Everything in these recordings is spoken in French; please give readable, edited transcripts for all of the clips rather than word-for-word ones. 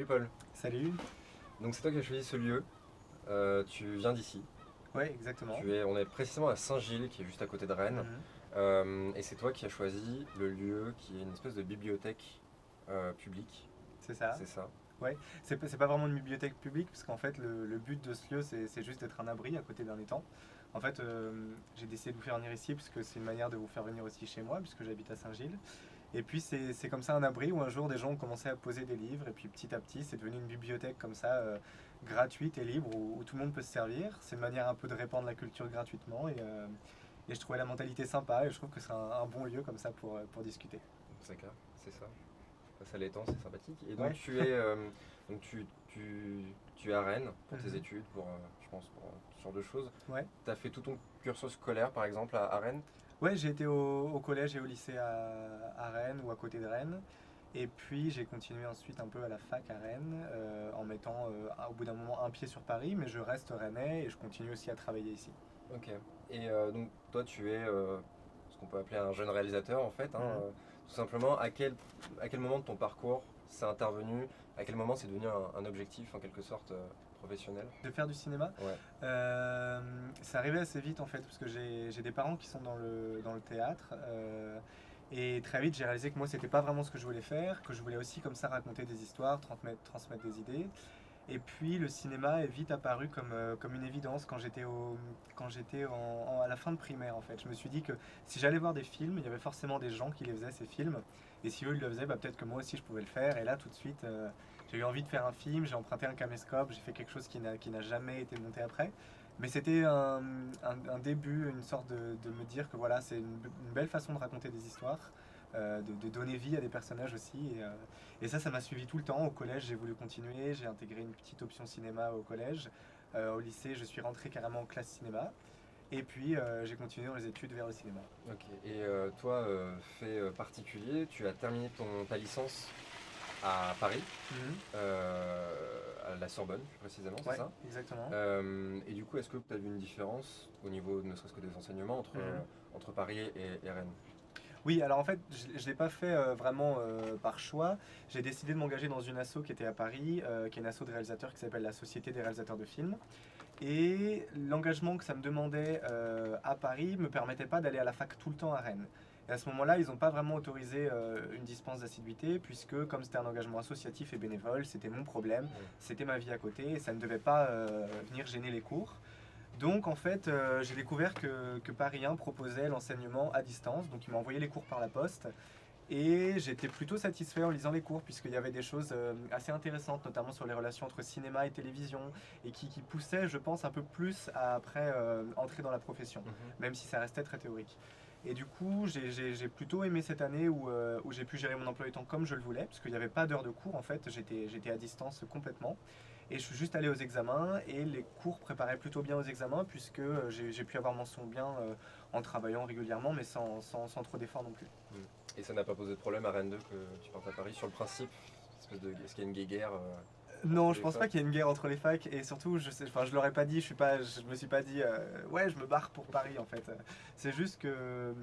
Salut Paul. Salut. Donc c'est toi qui as choisi ce lieu. Tu viens d'ici. Ouais, exactement. On est précisément à Saint-Gilles, qui est juste à côté de Rennes. Mhm. Et c'est toi qui as choisi le lieu qui est une espèce de bibliothèque publique. C'est ça. C'est ça. Ouais. C'est pas vraiment une bibliothèque publique, parce qu'en fait, le but de ce lieu, c'est juste d'être un abri à côté d'un étang. En fait, j'ai décidé de vous faire venir ici, parce que c'est une manière de vous faire venir aussi chez moi, puisque j'habite à Saint-Gilles. Et puis, c'est comme ça un abri où un jour, des gens ont commencé à poser des livres, et puis petit à petit, c'est devenu une bibliothèque comme ça, gratuite et libre, où tout le monde peut se servir. C'est une manière un peu de répandre la culture gratuitement, et je trouvais la mentalité sympa, et je trouve que c'est un bon lieu comme ça pour discuter. C'est clair, c'est ça. Ça l'étang, c'est sympathique. Et donc Ouais. donc tu es à Rennes pour tes Mhm. études, je pense, pour ce genre de choses. Ouais. Tu as fait tout ton cursus scolaire, par exemple, à Rennes. Ouais, j'ai été au collège et au lycée à Rennes ou à côté de Rennes. Et puis j'ai continué ensuite un peu à la fac à Rennes, en mettant au bout d'un moment un pied sur Paris, mais je reste rennais et je continue aussi à travailler ici. Ok. Et donc toi, tu es ce qu'on peut appeler un jeune réalisateur, en fait, hein, Mhm. tout simplement. À quel moment de ton parcours c'est intervenu? À quel moment c'est devenu un objectif, en quelque sorte, professionnel? De faire du cinéma, Ouais. c'est arrivé assez vite en fait, parce que j'ai des parents qui sont dans le théâtre. Et très vite, j'ai réalisé que moi, c'était pas vraiment ce que je voulais faire, que je voulais aussi comme ça raconter des histoires, transmettre des idées. Et puis le cinéma est vite apparu comme une évidence quand j'étais à la fin de primaire en fait. Je me suis dit que si j'allais voir des films, il y avait forcément des gens qui les faisaient ces films. Et si eux ils le faisaient, bah, peut-être que moi aussi je pouvais le faire. Et là tout de suite, j'ai eu envie de faire un film, j'ai emprunté un caméscope, j'ai fait quelque chose qui n'a jamais été monté après. Mais c'était un début, une sorte de me dire que voilà, c'est une belle façon de raconter des histoires, de donner vie à des personnages aussi. Et ça m'a suivi tout le temps. Au collège, j'ai voulu continuer. J'ai intégré une petite option cinéma au collège. Au lycée, je suis rentré carrément en classe cinéma. Et puis, j'ai continué dans les études vers le cinéma. Ok. Et toi, fait particulier, tu as terminé ta licence à Paris, Mhm. à la Sorbonne plus précisément, c'est Ouais, ça? exactement. Et du coup, est-ce que tu as vu une différence au niveau, ne serait-ce que des enseignements, Mhm. entre Paris et Rennes? Oui, alors en fait, je ne l'ai pas fait vraiment par choix. J'ai décidé de m'engager dans une asso qui était à Paris, qui est une asso de réalisateurs qui s'appelle la Société des réalisateurs de films. Et l'engagement que ça me demandait à Paris me permettait pas d'aller à la fac tout le temps à Rennes. Et à ce moment-là, ils n'ont pas vraiment autorisé une dispense d'assiduité, puisque comme c'était un engagement associatif et bénévole, c'était mon problème, Ouais. c'était ma vie à côté, et ça ne devait pas venir gêner les cours. Donc en fait, j'ai découvert que Paris 1 proposait l'enseignement à distance, donc ils m'ont envoyé les cours par la poste. Et j'étais plutôt satisfait en lisant les cours, puisqu'il y avait des choses assez intéressantes, notamment sur les relations entre cinéma et télévision, et qui poussaient, je pense, un peu plus à après entrer dans la profession, Mhm. même si ça restait très théorique. Et du coup, j'ai plutôt aimé cette année où j'ai pu gérer mon emploi du temps comme je le voulais, parce qu'il n'y avait pas d'heures de cours, en fait, j'étais à distance complètement. Et je suis juste allé aux examens, et les cours préparaient plutôt bien aux examens, puisque j'ai pu avoir mention bien en travaillant régulièrement, mais sans trop d'efforts non plus. Mm. Et ça n'a pas posé de problème à Rennes 2 que tu partes à Paris sur le principe? Est-ce qu'il y a une guéguerre Non, entre je les pense pas facs? qu'il y ait une guerre entre les facs, et surtout, enfin, je l'aurais pas dit, je me suis pas dit, ouais, je me barre pour Paris en fait. C'est juste que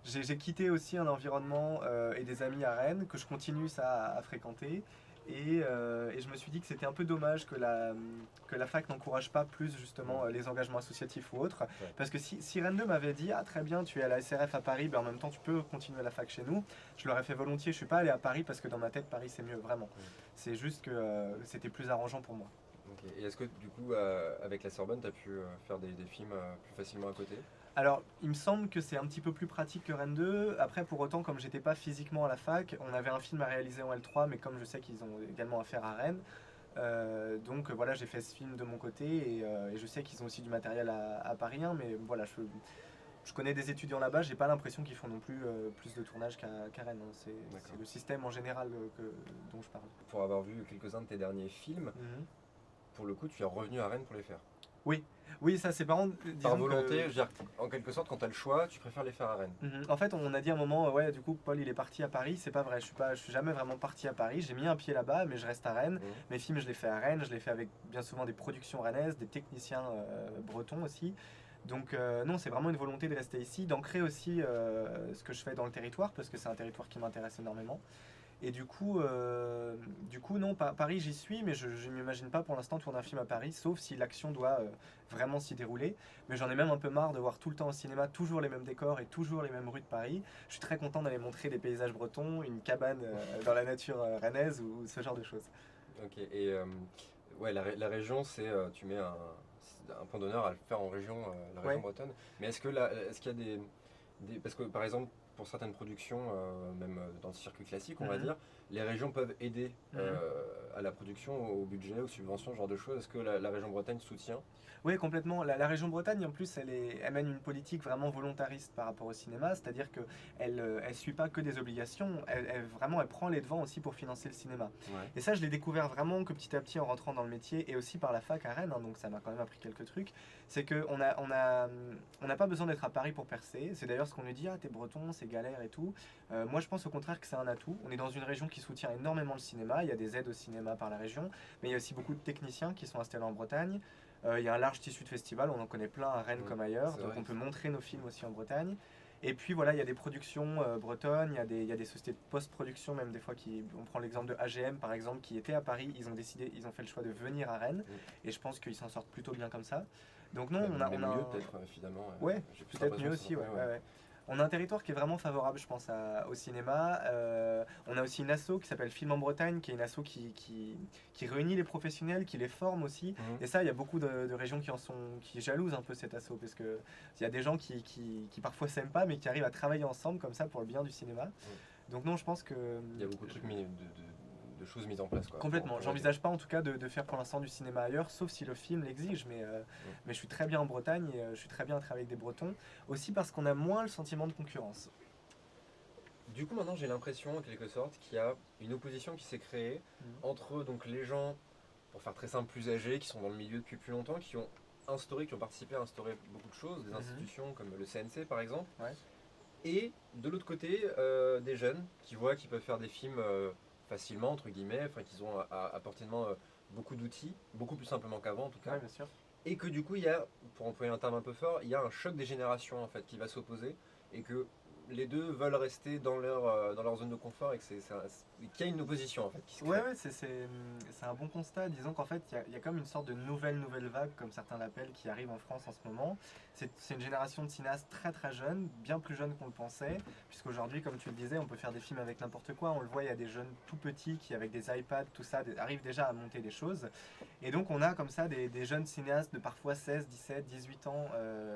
j'ai quitté aussi un environnement et des amis à Rennes que je continue ça à fréquenter, et je me suis dit que c'était un peu dommage que la fac n'encourage pas plus justement Mm. les engagements associatifs ou autres, Ouais. parce que si Rennes 2 m'avait dit, ah très bien, tu es à la SRF à Paris, ben en même temps tu peux continuer la fac chez nous, je l'aurais fait volontiers. Je suis pas allé à Paris parce que dans ma tête Paris c'est mieux, vraiment. Mm. C'est juste que c'était plus arrangeant pour moi. Ok. Et est-ce que du coup, avec la Sorbonne, tu as pu faire des films plus facilement à côté? Alors, il me semble que c'est un petit peu plus pratique que Rennes 2. Après, pour autant, comme j'étais pas physiquement à la fac, on avait un film à réaliser en L3, mais comme je sais qu'ils ont également affaire à Rennes, donc voilà, j'ai fait ce film de mon côté, et je sais qu'ils ont aussi du matériel à Paris 1, mais voilà, je connais des étudiants là-bas, j'ai pas l'impression qu'ils font non plus plus de tournage qu'à Rennes, hein. C'est D'accord. le système en général dont je parle. Pour avoir vu quelques-uns de tes derniers films, Mhm. pour le coup, tu es revenu à Rennes pour les faire. Oui, oui, ça c'est marrant. Par Disons volonté, je que veux dire, en quelque sorte, quand tu as le choix, tu préfères les faire à Rennes. mhm. En fait, on a dit à un moment, ouais, du coup, Paul, il est parti à Paris. C'est pas vrai, je suis jamais vraiment parti à Paris. J'ai mis un pied là-bas, mais je reste à Rennes. Mhm. Mes films, je les fais à Rennes. Je les fais avec bien souvent des productions rennaises, des techniciens bretons aussi. Donc, non, c'est vraiment une volonté de rester ici, d'ancrer aussi ce que je fais dans le territoire, parce que c'est un territoire qui m'intéresse énormément. Et du coup non, Paris j'y suis, mais je ne m'imagine pas pour l'instant tourner un film à Paris, sauf si l'action doit vraiment s'y dérouler. Mais j'en ai même un peu marre de voir tout le temps au cinéma toujours les mêmes décors et toujours les mêmes rues de Paris. Je suis très content d'aller montrer des paysages bretons, une cabane dans la nature rennaise ou ce genre de choses. Ok, et ouais, la région, c'est tu mets un point d'honneur à le faire en région, la région Ouais. bretonne. Mais est-ce qu'il y a parce que par exemple, pour certaines productions, même dans le circuit classique, on va Mhm. dire, les régions peuvent aider Mhm. à la production, au budget, aux subventions, ce genre de choses. Est-ce que la région Bretagne soutient? Oui, complètement. La région Bretagne, en plus, elle mène une politique vraiment volontariste par rapport au cinéma, c'est-à-dire qu'elle elle suit pas que des obligations, vraiment, elle prend les devants aussi pour financer le cinéma. Ouais. Et ça, je l'ai découvert vraiment que petit à petit en rentrant dans le métier et aussi par la fac à Rennes, hein, donc ça m'a quand même appris quelques trucs. C'est on n'a pas besoin d'être à Paris pour percer. C'est d'ailleurs ce qu'on nous dit, ah, t'es breton, c'est galère et tout. Moi, je pense au contraire que c'est un atout. On est dans une région qui soutient énormément le cinéma, il y a des aides au cinéma par la région, mais il y a aussi beaucoup de techniciens qui sont installés en Bretagne. Il y a un large tissu de festivals, on en connaît plein à Rennes comme ailleurs, C'est donc vrai. on peut montrer nos films aussi en Bretagne. Et puis voilà, il y a des productions bretonnes, il y a des sociétés de post-production, même des fois on prend l'exemple de AGM par exemple, qui était à Paris, ils ont fait le choix de venir à Rennes, et je pense qu'ils s'en sortent plutôt bien comme ça. Donc non, Même mieux peut-être finalement. ouais, J'ai plus peut-être l'impression mieux que c'est aussi, ouais, ouais, ouais. On a un territoire qui est vraiment favorable, je pense, au cinéma. On a aussi une asso qui s'appelle Film en Bretagne, qui est une asso qui réunit les professionnels, qui les forme aussi. Mhm. Et ça, il y a beaucoup de régions qui jalousent un peu cette asso, parce que il y a des gens qui parfois s'aiment pas, mais qui arrivent à travailler ensemble comme ça pour le bien du cinéma. Donc non, je pense que Il y a beaucoup de trucs de choses mises en place, quoi. complètement. Pour aider. J'envisage pas en tout cas de faire pour l'instant du cinéma ailleurs, sauf si le film l'exige. Mais je suis très bien en Bretagne et je suis très bien à travailler avec des Bretons. Aussi parce qu'on a moins le sentiment de concurrence. Du coup, maintenant, j'ai l'impression, en quelque sorte, qu'il y a une opposition qui s'est créée Mhm. entre donc les gens, pour faire très simple, plus âgés, qui sont dans le milieu depuis plus longtemps, qui ont qui ont participé à instaurer beaucoup de choses, des Mhm. institutions comme le CNC par exemple, Ouais. et de l'autre côté, des jeunes qui voient qu'ils peuvent faire des films facilement, entre guillemets, enfin qu'ils ont à portée de main beaucoup d'outils, beaucoup plus simplement qu'avant en tout cas, Ouais, bien sûr. et que du coup, il y a, pour employer un terme un peu fort, il y a un choc des générations en fait qui va s'opposer, et que les deux veulent rester dans leur zone de confort, et que qu'il y a une opposition en fait qui se crée. Ouais, ouais, c'est un bon constat. Disons qu'en fait, il y a comme une sorte de nouvelle vague, comme certains l'appellent, qui arrive en France en ce moment. C'est une génération de cinéastes très très jeunes, bien plus jeunes qu'on le pensait, puisqu'aujourd'hui, comme tu le disais, on peut faire des films avec n'importe quoi. On le voit, il y a des jeunes tout petits qui, avec des iPads, tout ça, arrivent déjà à monter des choses. Et donc, on a comme ça des jeunes cinéastes de parfois 16, 17, 18 ans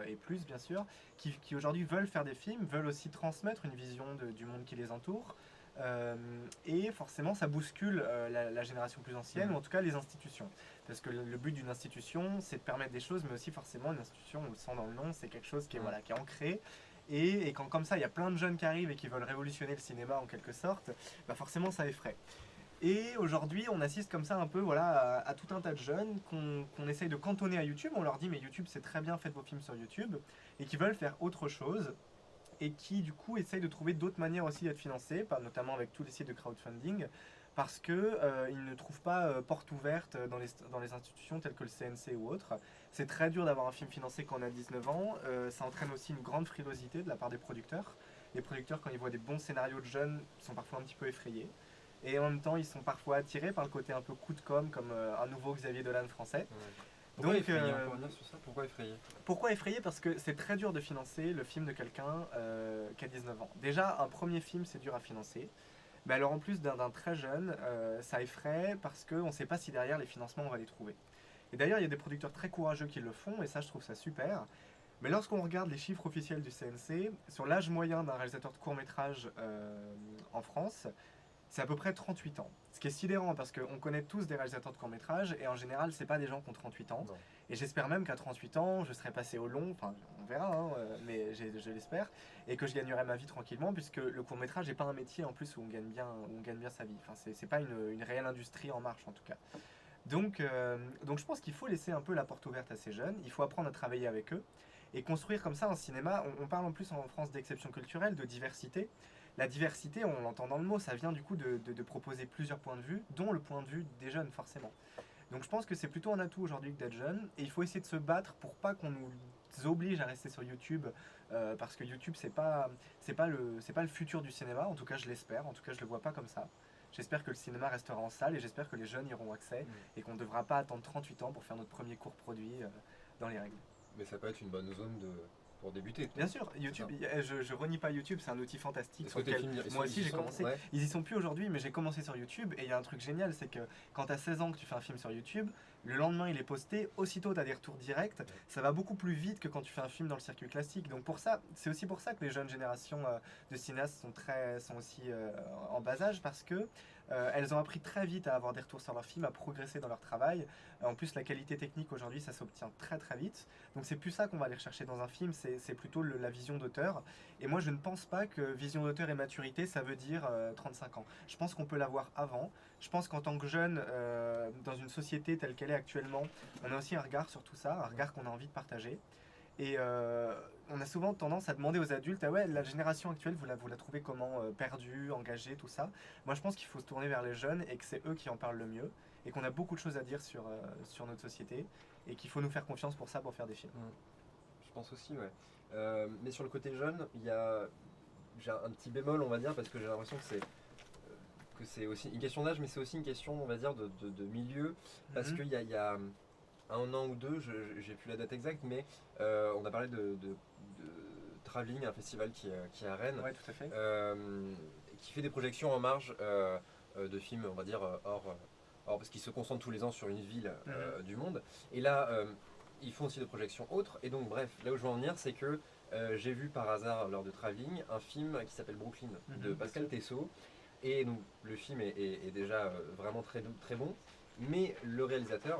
et plus, bien sûr, qui aujourd'hui veulent faire des films, veulent aussi transmettre une vision du monde qui les entoure. Euh, et forcément, ça bouscule la génération plus ancienne, ou en tout cas les institutions. Parce que le but d'une institution, c'est de permettre des choses, mais aussi forcément, une institution, on le sent dans le nom, c'est quelque chose qui est, voilà, qui est ancré. Et quand comme ça, il y a plein de jeunes qui arrivent et qui veulent révolutionner le cinéma en quelque sorte, bah forcément, ça effraie. Et aujourd'hui, on assiste comme ça un peu voilà, à tout un tas de jeunes qu'on essaye de cantonner à YouTube. On leur dit, mais YouTube, c'est très bien, faites vos films sur YouTube. Et qui veulent faire autre chose et qui du coup essayent de trouver d'autres manières aussi d'être financés, notamment avec tous les sites de crowdfunding, parce que ils ne trouvent pas porte ouverte dans les institutions telles que le CNC ou autres. C'est très dur d'avoir un film financé quand on a 19 ans. Ça entraîne aussi une grande frilosité de la part des producteurs. Les producteurs, quand ils voient des bons scénarios de jeunes, sont parfois un petit peu effrayés. Et en même temps, ils sont parfois attirés par le côté un peu coup de com', comme un nouveau Xavier Dolan français. Ouais. Pourquoi Donc, effrayer? On peut revenir sur ça. Pourquoi effrayer? pourquoi effrayer? Parce que c'est très dur de financer le film de quelqu'un qui a 19 ans. Déjà, un premier film, c'est dur à financer. Mais alors en plus d'un très jeune, ça effraie parce qu'on ne sait pas si derrière les financements, on va les trouver. Et d'ailleurs, il y a des producteurs très courageux qui le font, et ça, je trouve ça super. Mais lorsqu'on regarde les chiffres officiels du CNC, sur l'âge moyen d'un réalisateur de court-métrage en France, c'est à peu près 38 ans. Ce qui est sidérant parce qu'on connaît tous des réalisateurs de court-métrage et en général, c'est pas des gens qui ont 38 ans. Non. Et j'espère même qu'à 38 ans, je serai passé au long, enfin on verra, hein, mais je l'espère, et que je gagnerai ma vie tranquillement puisque le court-métrage n'est pas un métier en plus où on gagne bien sa vie. Enfin, c'est pas une réelle industrie en marche en tout cas. Donc je pense qu'il faut laisser un peu la porte ouverte à ces jeunes, il faut apprendre à travailler avec eux et construire comme ça un cinéma. On parle en plus en France d'exception culturelle, de diversité. La diversité, on l'entend dans le mot, ça vient du coup de proposer plusieurs points de vue, dont le point de vue des jeunes forcément. Donc je pense que c'est plutôt un atout aujourd'hui que d'être jeune, et il faut essayer de se battre pour pas qu'on nous oblige à rester sur YouTube parce que YouTube c'est pas le futur du cinéma. En tout cas, je l'espère. En tout cas, je le vois pas comme ça. J'espère que le cinéma restera en salle et j'espère que les jeunes y auront accès et qu'on ne devra pas attendre 38 ans pour faire notre premier court produit dans les règles. Mais ça peut être une bonne zone pour débuter. Bien sûr, YouTube, je renie pas YouTube, c'est un outil fantastique sur lequel moi aussi j'ai commencé. Ouais. Ils y sont plus aujourd'hui, mais j'ai commencé sur YouTube et il y a un truc génial, c'est que quand tu as 16 ans que tu fais un film sur YouTube, le lendemain il est posté, aussitôt tu as des retours directs, ça va beaucoup plus vite que quand tu fais un film dans le circuit classique. Donc pour ça, c'est aussi pour ça que les jeunes générations de cinéastes sont aussi en bas âge parce que elles ont appris très vite à avoir des retours sur leurs films, à progresser dans leur travail. En plus, la qualité technique aujourd'hui, ça s'obtient très très vite. Donc c'est plus ça qu'on va aller rechercher dans un film, c'est plutôt la vision d'auteur. Et moi, je ne pense pas que vision d'auteur et maturité, ça veut dire 35 ans. Je pense qu'on peut l'avoir avant. Je pense qu'en tant que jeune, dans une société telle qu'elle est actuellement, on a aussi un regard sur tout ça, un regard qu'on a envie de partager. Et on a souvent tendance à demander aux adultes, ah ouais, la génération actuelle, vous la trouvez comment perdue, engagée, tout ça. Moi, je pense qu'il faut se tourner vers les jeunes et que c'est eux qui en parlent le mieux et qu'on a beaucoup de choses à dire sur notre société et qu'il faut nous faire confiance pour ça, pour faire des films. Je pense aussi, ouais. Mais sur le côté jeune, j'ai un petit bémol, on va dire, parce que j'ai l'impression que c'est aussi une question d'âge, mais c'est aussi une question, on va dire, de milieu, parce qu'il y a un an ou deux, j'ai plus la date exacte, mais on a parlé de Travelling, un festival qui est à Rennes, Ouais, tout à fait. qui fait des projections en marge de films, on va dire, parce qu'ils se concentrent tous les ans sur une ville du monde. Et là, ils font aussi des projections autres. Et donc, bref, là où je veux en venir, c'est que j'ai vu par hasard, lors de Travelling, un film qui s'appelle Brooklyn, de Pascal Teyssot. Et donc, le film est déjà vraiment très bon. Mais le réalisateur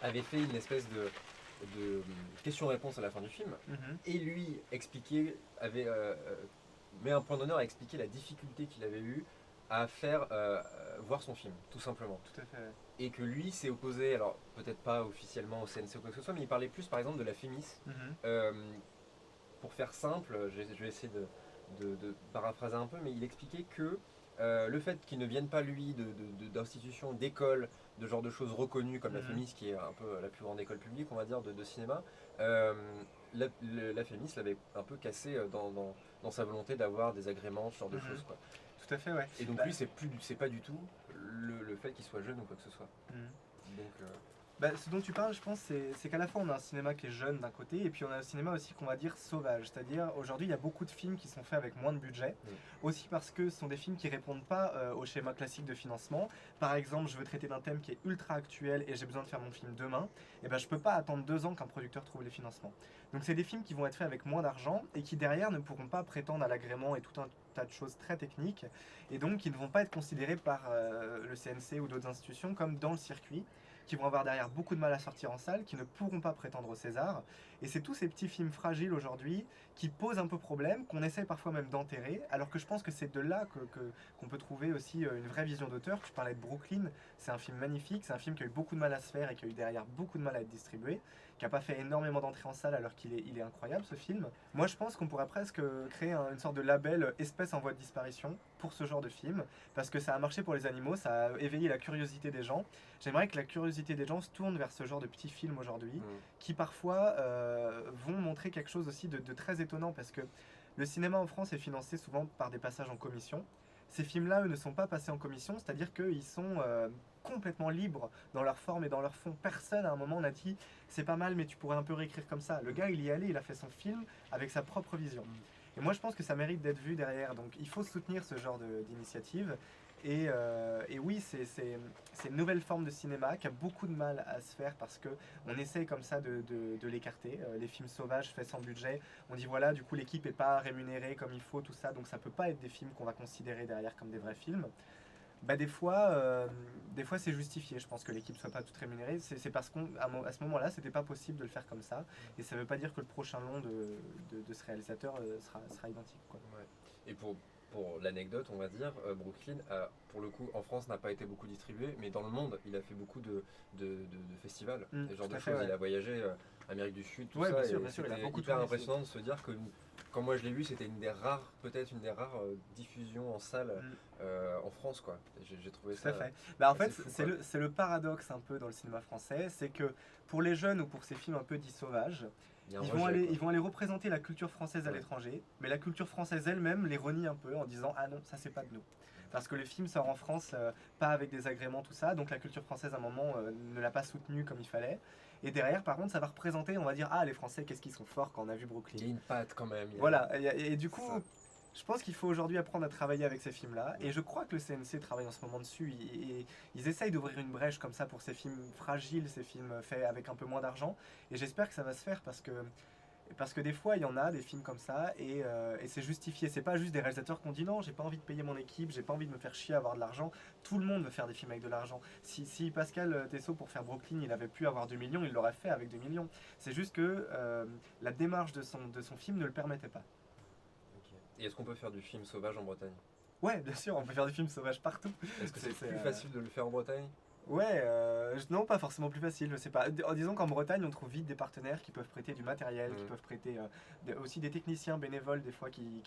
avait fait une espèce de question-réponse à la fin du film. Et lui met un point d'honneur à expliquer la difficulté qu'il avait eue à faire voir son film, tout simplement. Tout à fait. Et que lui s'est opposé, alors peut-être pas officiellement au CNC ou quoi que ce soit, mais il parlait plus par exemple de la Fémis. Pour faire simple, je vais essayer de paraphraser un peu, mais il expliquait que le fait qu'il ne vienne pas lui d'institutions, d'écoles, de genre de choses reconnues comme la Fémis, qui est un peu la plus grande école publique, on va dire, de cinéma, la Fémis l'avait un peu cassé dans sa volonté d'avoir des agréments, ce genre de choses, quoi. Tout à fait, ouais. Et donc lui, c'est pas du tout le fait qu'il soit jeune ou quoi que ce soit. Donc, ce dont tu parles, je pense, c'est qu'à la fois on a un cinéma qui est jeune d'un côté, et puis on a un cinéma aussi qu'on va dire sauvage. C'est-à-dire, aujourd'hui, il y a beaucoup de films qui sont faits avec moins de budget, aussi parce que ce sont des films qui répondent pas au schéma classique de financement. Par exemple, je veux traiter d'un thème qui est ultra actuel et j'ai besoin de faire mon film demain, et ben je peux pas attendre 2 ans qu'un producteur trouve les financements. Donc c'est des films qui vont être faits avec moins d'argent et qui derrière ne pourront pas prétendre à l'agrément et tout un tas de choses très techniques, et donc qui ne vont pas être considérés par le CNC ou d'autres institutions comme dans le circuit, qui vont avoir derrière beaucoup de mal à sortir en salle, qui ne pourront pas prétendre au César. Et c'est tous ces petits films fragiles aujourd'hui qui posent un peu problème, qu'on essaie parfois même d'enterrer, alors que je pense que c'est de là qu'on peut trouver aussi une vraie vision d'auteur. Tu parlais de Brooklyn, c'est un film magnifique, c'est un film qui a eu beaucoup de mal à se faire et qui a eu derrière beaucoup de mal à être distribué, qui n'a pas fait énormément d'entrées en salle alors qu'il est incroyable ce film. Moi je pense qu'on pourrait presque créer une sorte de label espèce en voie de disparition pour ce genre de film, parce que ça a marché pour les animaux, ça a éveillé la curiosité des gens. J'aimerais que la curiosité des gens se tourne vers ce genre de petits films aujourd'hui, qui parfois vont montrer quelque chose aussi de très étonnant, parce que le cinéma en France est financé souvent par des passages en commission. Ces films-là, eux, ne sont pas passés en commission, c'est-à-dire qu'ils sont complètement libres dans leur forme et dans leur fond. Personne à un moment n'a dit c'est pas mal mais tu pourrais un peu réécrire comme ça. Le gars il y est allé, il a fait son film avec sa propre vision. Et moi je pense que ça mérite d'être vu derrière, donc il faut soutenir ce genre d'initiative. Et oui, c'est une nouvelle forme de cinéma qui a beaucoup de mal à se faire parce qu'on essaye comme ça de l'écarter. Les films sauvages faits sans budget, on dit voilà, du coup l'équipe n'est pas rémunérée comme il faut, tout ça, donc ça peut pas être des films qu'on va considérer derrière comme des vrais films. Des fois c'est justifié, je pense que l'équipe soit pas toute rémunérée, c'est parce qu'à ce moment-là c'était pas possible de le faire comme ça, et ça veut pas dire que le prochain long de ce réalisateur sera identique, quoi. Ouais. Et pour l'anecdote, on va dire, Brooklyn, pour le coup, en France, n'a pas été beaucoup distribué, mais dans le monde, il a fait beaucoup de festivals, ce genre de choses. Ouais. Il a voyagé Amérique du Sud, tout ça. Bien sûr, il a beaucoup hyper impressionnant de se dire que, quand moi je l'ai vu, c'était peut-être une des rares diffusions en salle en France, quoi. J'ai trouvé ça. Tout à fait. En fait, c'est le paradoxe un peu dans le cinéma français, c'est que pour les jeunes ou pour ces films un peu dits sauvages, Il y a un Ils rejet, quoi. vont aller représenter la culture française à Ouais. l'étranger, mais la culture française elle-même les renie un peu en disant ah non, ça c'est pas de nous. Parce que le film sort en France pas avec des agréments, tout ça, donc la culture française à un moment ne l'a pas soutenu comme il fallait. Et derrière, par contre, ça va représenter, on va dire ah les Français, qu'est-ce qu'ils sont forts quand on a vu Il y a Brooklyn. une patte quand même. Voilà, et du C'est coup, ça. je pense qu'il faut aujourd'hui apprendre à travailler avec ces films-là, et je crois que le CNC travaille en ce moment dessus. Ils essayent d'ouvrir une brèche comme ça pour ces films fragiles, ces films faits avec un peu moins d'argent, et j'espère que ça va se faire parce que des fois, il y en a des films comme ça et c'est justifié. C'est pas juste des réalisateurs qui ont dit non, j'ai pas envie de payer mon équipe, j'ai pas envie de me faire chier à avoir de l'argent. Tout le monde veut faire des films avec de l'argent. Si Pascal Tessot, pour faire Brooklyn, il avait pu avoir 2 millions, il l'aurait fait avec 2 millions. C'est juste que la démarche de son film ne le permettait pas. Ok. Et est-ce qu'on peut faire du film sauvage en Bretagne? Ouais, bien sûr, on peut faire des films sauvages partout. Est-ce que c'est C'est, plus facile de le faire en Bretagne? Ouais, non, pas forcément plus facile, je sais pas. Disons qu'en Bretagne, on trouve vite des partenaires qui peuvent prêter du matériel, qui peuvent prêter aussi des techniciens bénévoles, des fois, qui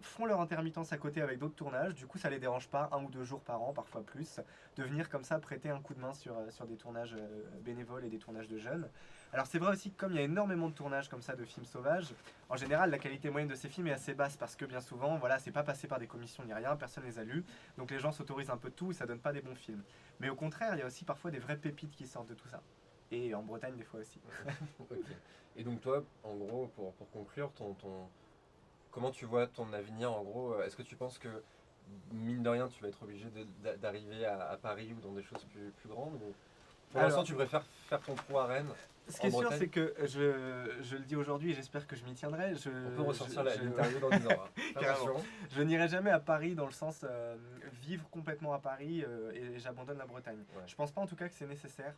font leur intermittence à côté avec d'autres tournages. Du coup, ça les dérange pas, 1 ou 2 jours par an, parfois plus, de venir comme ça prêter un coup de main sur des tournages bénévoles et des tournages de jeunes. Alors, c'est vrai aussi que comme il y a énormément de tournages comme ça de films sauvages, en général, la qualité moyenne de ces films est assez basse parce que bien souvent, voilà, c'est pas passé par des commissions ni rien, personne les a lus, donc les gens s'autorisent un peu de tout et ça donne pas des bons films. Mais au contraire, il y a aussi parfois des vraies pépites qui sortent de tout ça. Et en Bretagne, des fois aussi. Ok. Et donc toi, en gros, pour conclure, comment tu vois ton avenir en gros? Est-ce que tu penses que, mine de rien, tu vas être obligé d'arriver à Paris ou dans des choses plus grandes ou pour Alors- l'instant, tu préfères faire ton trou à Rennes? Ce qui est En sûr, Bretagne c'est que je le dis aujourd'hui et j'espère que je m'y tiendrai. On peut ressortir l'interview dans 10 ans. Hein. Fais Carrément. attention. Je n'irai jamais à Paris dans le sens vivre complètement à Paris et j'abandonne la Bretagne. Ouais. Je pense pas en tout cas que c'est nécessaire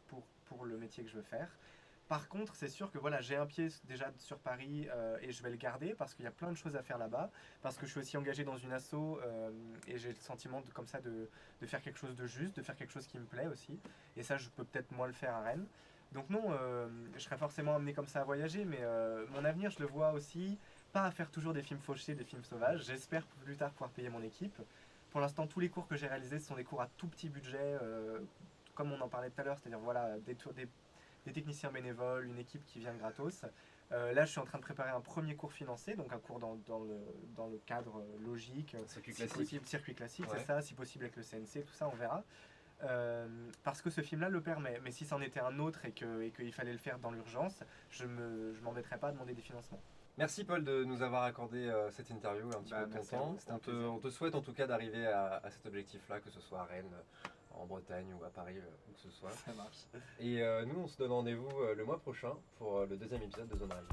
pour le métier que je veux faire. Par contre, c'est sûr que voilà, j'ai un pied déjà sur Paris et je vais le garder parce qu'il y a plein de choses à faire là-bas. Parce que je suis aussi engagé dans une asso et j'ai le sentiment comme ça de faire quelque chose de juste, de faire quelque chose qui me plaît aussi. Et ça, je peux peut-être moins le faire à Rennes. Donc non, je serais forcément amené comme ça à voyager, mais mon avenir, je le vois aussi, pas à faire toujours des films fauchés, des films sauvages. J'espère plus tard pouvoir payer mon équipe. Pour l'instant, tous les cours que j'ai réalisés, ce sont des cours à tout petit budget, comme on en parlait tout à l'heure, c'est-à-dire voilà, des techniciens bénévoles, une équipe qui vient gratos. Là, je suis en train de préparer un premier cours financé, donc un cours dans le cadre logique, Circuit si classique. possible, circuit classique, Ouais. c'est ça, si possible avec le CNC, tout ça, on verra. Parce que ce film-là le permet. Mais si c'en était un autre et qu'il fallait le faire dans l'urgence, je m'embêterais pas à demander des financements. Merci Paul de nous avoir accordé cette interview, un petit peu de ton Merci à temps. vous, c'était un plaisir. On te souhaite en tout cas d'arriver à cet objectif-là, que ce soit à Rennes, en Bretagne ou à Paris, où que ce soit. Ça marche. Et nous, on se donne rendez-vous le mois prochain pour le 2e épisode de Zone Rêve.